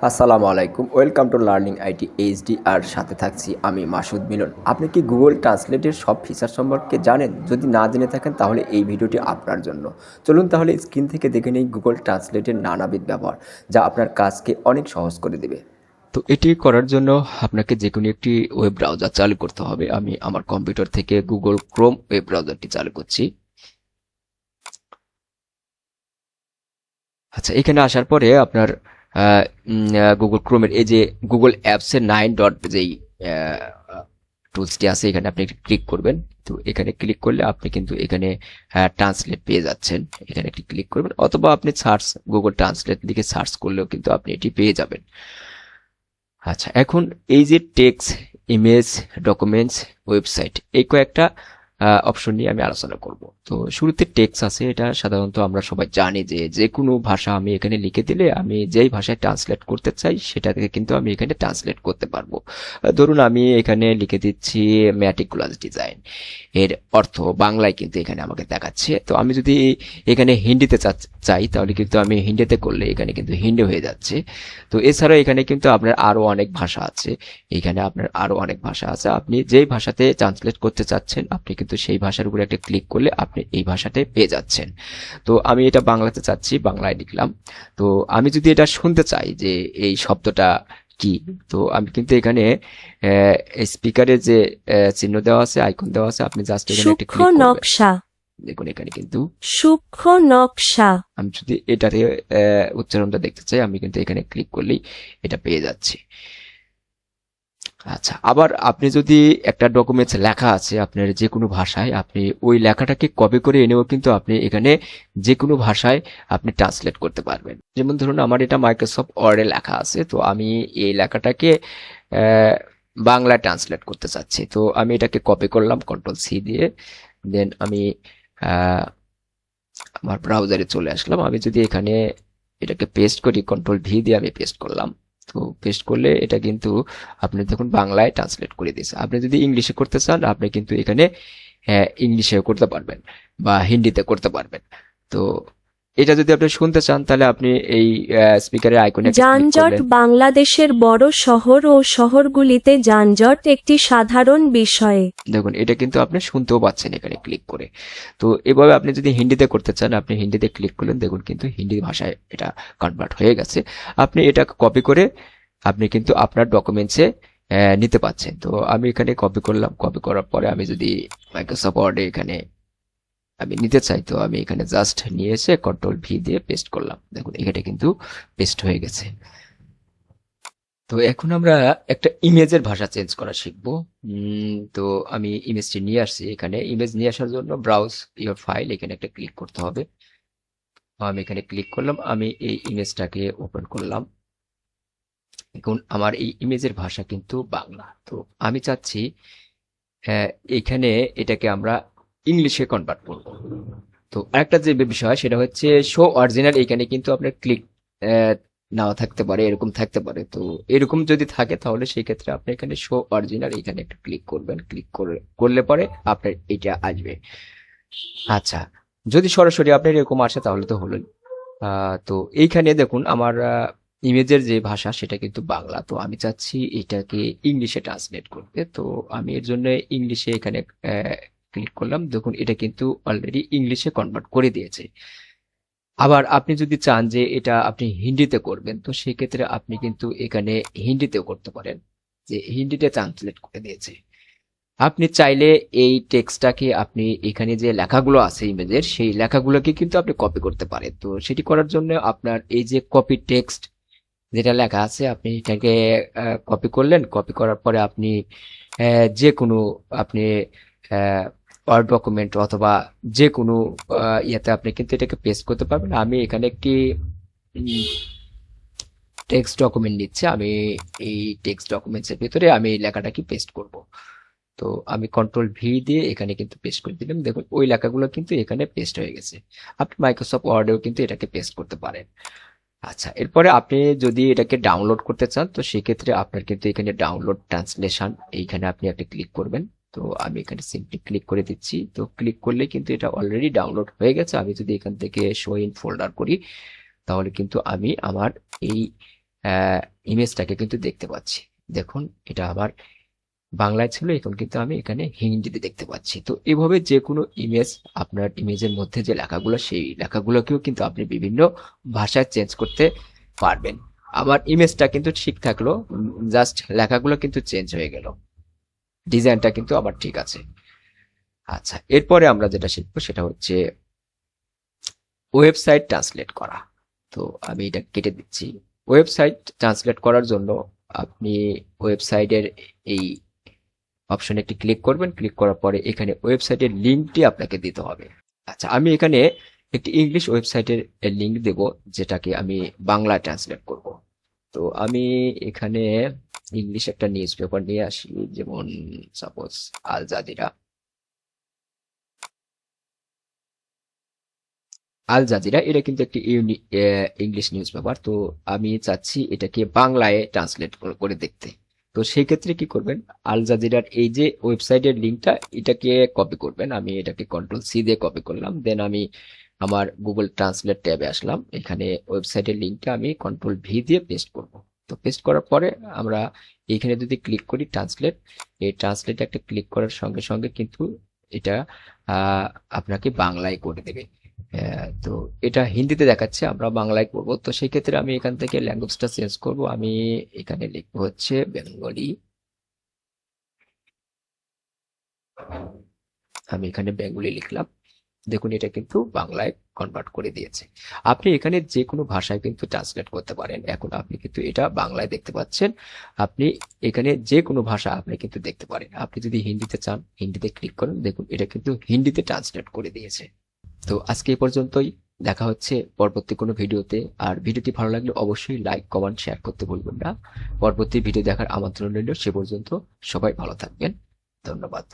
আসসালামু আলাইকুম, welcome to learning IT HD. আর সাথে থাকছি আমি মাসুদ মিলন। আপনি কি গুগল ট্রান্সলেটের সব ফিচার সম্পর্কে জানেন? যদি না জেনে থাকেন তাহলে এই ভিডিওটি আপনার জন্য। চলুন তাহলে স্ক্রিন থেকে দেখে নেই গুগল ট্রান্সলেটের নানাবিধ ব্যবহার, যা আপনার কাজকে অনেক সহজ করে দেবে। তো এটি করার জন্য আপনাকে যে কোনো একটি ওয়েব ব্রাউজার চালু করতে হবে। আমি আমার কম্পিউটার থেকে গুগল ক্রোম ওয়েব ব্রাউজারটি চালু করছি। আচ্ছা, এখানে আসার পরে আপনার গুগল ক্রোমের এই যে গুগল অ্যাপসের 9 ডট যেই টুলসটি আছে এখানে আপনি ক্লিক করবেন। তো এখানে ক্লিক করলে আপনি কিন্তু এখানে ট্রান্সলেট পেয়ে যাচ্ছেন। এখানে একটি ক্লিক করবেন, অথবা আপনি সার্চ গুগল ট্রান্সলেট লিখে সার্চ করলেও কিন্তু আপনি এটি পেয়ে যাবেন। আচ্ছা, এখন এই যে টেক্সট, ইমেজ, ডকুমেন্টস, ওয়েবসাইট, এই কয়েকটা অপশন নিয়ে আমি আলোচনা করব। তো শুরুতে টেক্সট আছে, এটা সাধারণত আমরা সবাই জানি যে যে কোনো ভাষা আমি এখানে লিখে দিলে আমি যেই ভাষায় ট্রান্সলেট করতে চাই সেটাকে কিন্তু আমি এখানে ট্রান্সলেট করতে পারবো। ধরুন আমি এখানে লিখে দিচ্ছি ম্যাটিকুলাস ডিজাইন, এর অর্থ বাংলায় কিন্তু এখানে আমাকে দেখাচ্ছে। তো আমি যদি এখানে হিন্দিতে চাই তাহলে কিন্তু আমি হিন্দিতে করলে এখানে কিন্তু হিন্দি হয়ে যাচ্ছে। তো এছাড়াও এখানে কিন্তু আপনার আরো অনেক ভাষা আছে। এখানে আপনার আরো অনেক ভাষা আছে, আপনি যেই ভাষাতে ট্রান্সলেট করতে চাচ্ছেন আপনি কিন্তু সেই ভাষার উপরে একটা ক্লিক করলে আপনি এই ভাষাতে পেয়ে যাচ্ছেন। তো আমি এটা বাংলাতে চাচ্ছি, বাংলায় লিখলাম। তো আমি যদি এটা শুনতে চাই যে এই শব্দটা কি, তো আমি কিন্তু এখানে স্পিকারে যে চিহ্ন দেওয়া আছে, আইকন দেওয়া আছে, আপনি জাস্ট এখানে একটা সূক্ষ্ম ক্লিক করবেন। নকশা, দেখুন এখানে কিন্তু সূক্ষ্ম নকশা, আমি যদি এটাতে উচ্চারণটা দেখতে চাই আমি কিন্তু এখানে ক্লিক করলেই এটা পেয়ে যাচ্ছি। আচ্ছা, আবার আপনি যদি একটা ডকুমেন্টস লেখা আছে আপনার যে কোনো ভাষায়, আপনি ওই লেখাটাকে কপি করে এনেও কিন্তু আপনি এখানে যে কোনো ভাষায় আপনি ট্রান্সলেট করতে পারবেন। যেমন ধরুন আমার এটা মাইক্রোসফট ওয়ার্ডে লেখা আছে, তো আমি এই লেখাটাকে আহ, বাংলায় ট্রান্সলেট করতে চাচ্ছি। তো আমি এটাকে কপি করলাম কন্ট্রোল সি দিয়ে, দেন আমি আহ, আমার ব্রাউজারে চলে আসলাম। আমি যদি এখানে এটাকে পেস্ট করি, কন্ট্রোল ভি দিয়ে আমি পেস্ট করলাম। তো পেস্ট করলে এটা কিন্তু আপনি দেখুন বাংলায় ট্রান্সলেট করে দিয়েছে। আপনি যদি ইংলিশে করতে চান আপনি কিন্তু এখানে ইংলিশেও করতে পারবেন বা হিন্দিতে করতে পারবেন। তো এটা যদি আপনি শুনতে চান তাহলে আপনি এই স্পিকারের আইকনে একটা ক্লিক যানজট। করলেন। বাংলাদেশের বড় শহর ও শহরগুলিতে যানজট একটি সাধারণ বিষয়। দেখুন এটা কিন্তু আপনি শুনতেও পাচ্ছেন এখানে ক্লিক করে। তো এভাবে আপনি যদি হিন্দিতে করতে চান আপনি হিন্দিতে ক্লিক করলেন, দেখুন কিন্তু হিন্দি ভাষায় এটা কনভার্ট হয়ে গেছে। আপনি এটা কপি করে আপনি কিন্তু আপনার ডকুমেন্টসে নিতে পাচ্ছেন। তো আমি এখানে কপি করলাম, কপি করার পরে আমি যদি মাইক্রোসফট ওয়ার্ডে এখানে আমি নিতে চাই তো আমি এখানে জাস্ট নিয়ে এসে কন্ট্রোল ভি দিয়ে পেস্ট করলাম। দেখুন এখানে কিন্তু পেস্ট হয়ে গেছে। তো এখন আমরা একটা ইমেজের ভাষা চেঞ্জ করা শিখবো। তো আমি ইমেজটি নিয়ে আসছি। এখানে ইমেজ নিয়ে আসার জন্য ব্রাউজ ইওর ফাইল এখানে একটা ক্লিক করতে হবে। আমি এখানে ক্লিক করলাম, আমি এই ইমেজটাকে ওপেন করলাম। এখন আমার এই ইমেজের ভাষা কিন্তু বাংলা। তো আমি চাচ্ছি এখানে এটাকে আমরা ইংলিশে কনভার্ট করব। তো আরেকটা যে বিষয় সেটা হচ্ছে শো অরিজিনাল। এখানে কিন্তু আপনার ক্লিক নাও থাকতে পারে, এরকম থাকতে পারে। তো এরকম যদি থাকে তাহলে সেই ক্ষেত্রে আপনি এখানে শো অরিজিনাল এখানে একটা ক্লিক করবেন। ক্লিক করলে পরে আপনার এটা আসবে। আচ্ছা, যদি সরাসরি আপনার এরকম আসে তাহলে তো হলোই। তো এইখানে দেখুন আমার ইমেজের যে ভাষা সেটা কিন্তু বাংলা। তো আমি চাচ্ছি এটাকে ইংলিশে ট্রান্সলেট করতে। তো আমি এর জন্য ইংলিশে এখানে ক্লিক করলাম। দেখুন এটা কিন্তু অলরেডি ইংলিশে কনভার্ট করে দিয়েছে। আবার আপনি যদি চান যে এটা আপনি হিন্দিতে করবেন তো সেক্ষেত্রে আপনি কিন্তু এখানে হিন্দিতেও করতে পারেন, যে হিন্দিতে ট্রান্সলেট করে দিয়েছে। আপনি চাইলে এই টেক্সটটাকে আপনি এখানে যে লেখাগুলো আছে ইমেজের সেই লেখাগুলোকে কিন্তু আপনি কপি করতে পারেন। তো সেটি করার জন্য আপনার এই যে কপি টেক্সট যেটা লেখা আছে আপনি এটাকে কপি করলেন। কপি করার পরে আপনি যে কোনো আপনি ওয়ার্ড ডকুমেন্ট অথবা যে কোনো ইয়েতে আপনি কিন্তু এটাকে পেস্ট করতে পারবেন। আমি এখানে একটি টেক্সট ডকুমেন্ট নিচ্ছে, আমি এই টেক্সট ডকুমেন্টসের ভিতরে আমি এই লেখাটাকে পেস্ট করব। তো আমি কন্ট্রোল ভি দিয়ে এখানে কিন্তু পেস্ট করে দিলাম। দেখুন ওই লেখাগুলো কিন্তু এখানে পেস্ট হয়ে গেছে। আপনি মাইক্রোসফট ওয়ার্ডেও কিন্তু এটাকে পেস্ট করতে পারেন। আচ্ছা, এরপরে আপনি যদি এটাকে ডাউনলোড করতে চান তো সেক্ষেত্রে আপনার কিন্তু এখানে ডাউনলোড ট্রান্সলেশন এইখানে আপনি একটা ক্লিক করবেন। তো আমি এখানে সিম্পলি ক্লিক করে দিচ্ছি। তো ক্লিক করলে কিন্তু এটা অলরেডি ডাউনলোড হয়ে গেছে। আমি যদি এখান থেকে শো ইন ফোল্ডার করি তাহলে কিন্তু আমি আমার এই ইমেজটাকে কিন্তু দেখতে পাচ্ছি। দেখুন এটা আবার বাংলায় ছিল, এখন কিন্তু আমি এখানে হিন্দিতে দেখতে পাচ্ছি। তো এভাবে যে কোনো ইমেজ, আপনার ইমেজের মধ্যে যে লেখাগুলো সেই লেখাগুলোকেও কিন্তু আপনি বিভিন্ন ভাষায় চেঞ্জ করতে পারবেন। আমার ইমেজটা কিন্তু ঠিক থাকলো, জাস্ট লেখাগুলো কিন্তু চেঞ্জ হয়ে গেল, ডিজাইনটা কিন্তু আবার ঠিক আছে। আচ্ছা, এরপরে আমরা যেটা শিখবো সেটা হচ্ছে ওয়েবসাইট ট্রান্সলেট করা। তো আমি এটা কেটে দিচ্ছি। ওয়েবসাইট ট্রান্সলেট করার জন্য আপনি ওয়েবসাইটের এই অপশনে একটি ক্লিক করবেন। ক্লিক করার পরে এখানে ওয়েবসাইটের লিঙ্কটি আপনাকে দিতে হবে। আচ্ছা, আমি এখানে একটি ইংলিশ ওয়েবসাইটের লিঙ্ক দেব, যেটাকে আমি বাংলায় ট্রান্সলেট করব। তো আমি এখানে ইংলিশ একটা নিউজ পেপার নিয়ে আসি, যেমন suppose Al Jazeera. Al Jazeera এটা কিন্তু একটি ইংলিশ নিউজ পেপার। তো আমি চাচ্ছি এটাকে বাংলায় ট্রান্সলেট করে দেখতে। তো সেই ক্ষেত্রে কি করবেন, আল জাজিরার এই যে ওয়েবসাইটের লিঙ্কটা, এটাকে কপি করবেন। আমি এটাকে কন্ট্রোল-সি দিয়ে কপি করলাম, দেন আমি আমার গুগল ট্রান্সলেট ট্যাবে আসলাম। এখানে ওয়েবসাইটের লিঙ্কটা আমি কন্ট্রোল-ভি দিয়ে পেস্ট করব। তো পেস্ট করার পরে আমরা এখানে যদি ক্লিক করি ট্রান্সলেট, এই ট্রান্সলেটে একটা ক্লিক করার সঙ্গে সঙ্গে কিন্তু এটা আপনাকে বাংলায় করে দেবে। তো এটা হিন্দিতে দেখাচ্ছে, আমরা বাংলায় করব। তো সেই ক্ষেত্রে আমি এখান থেকে ল্যাঙ্গুয়েজটা চেঞ্জ করব। আমি এখানে লিখবো হচ্ছে বেঙ্গলি। আমি এখানে বেঙ্গলি লিখলাম। দেখুন এটা কিন্তু বাংলায় কনভার্ট করে দিয়েছে। আপনি এখানে যে কোনো ভাষায় কিন্তু ট্রান্সলেট করতে পারেন। এখন আপনি কিন্তু এটা বাংলায় দেখতে পাচ্ছেন। আপনি এখানে যে কোনো ভাষা আপনি কিন্তু দেখতে পারেন। আপনি যদি হিন্দিতে চান, হিন্দিতে ক্লিক করেন, দেখুন এটা কিন্তু হিন্দিতে ট্রান্সলেট করে দিয়েছে। তো আজকে এই পর্যন্তই। দেখা হচ্ছে পরবর্তী কোনো ভিডিওতে। আর ভিডিওটি ভালো লাগলে অবশ্যই লাইক, কমেন্ট, শেয়ার করতে ভুলবেন না। পরবর্তী ভিডিও দেখার আমন্ত্রণ রইল। সে পর্যন্ত সবাই ভালো থাকবেন। ধন্যবাদ।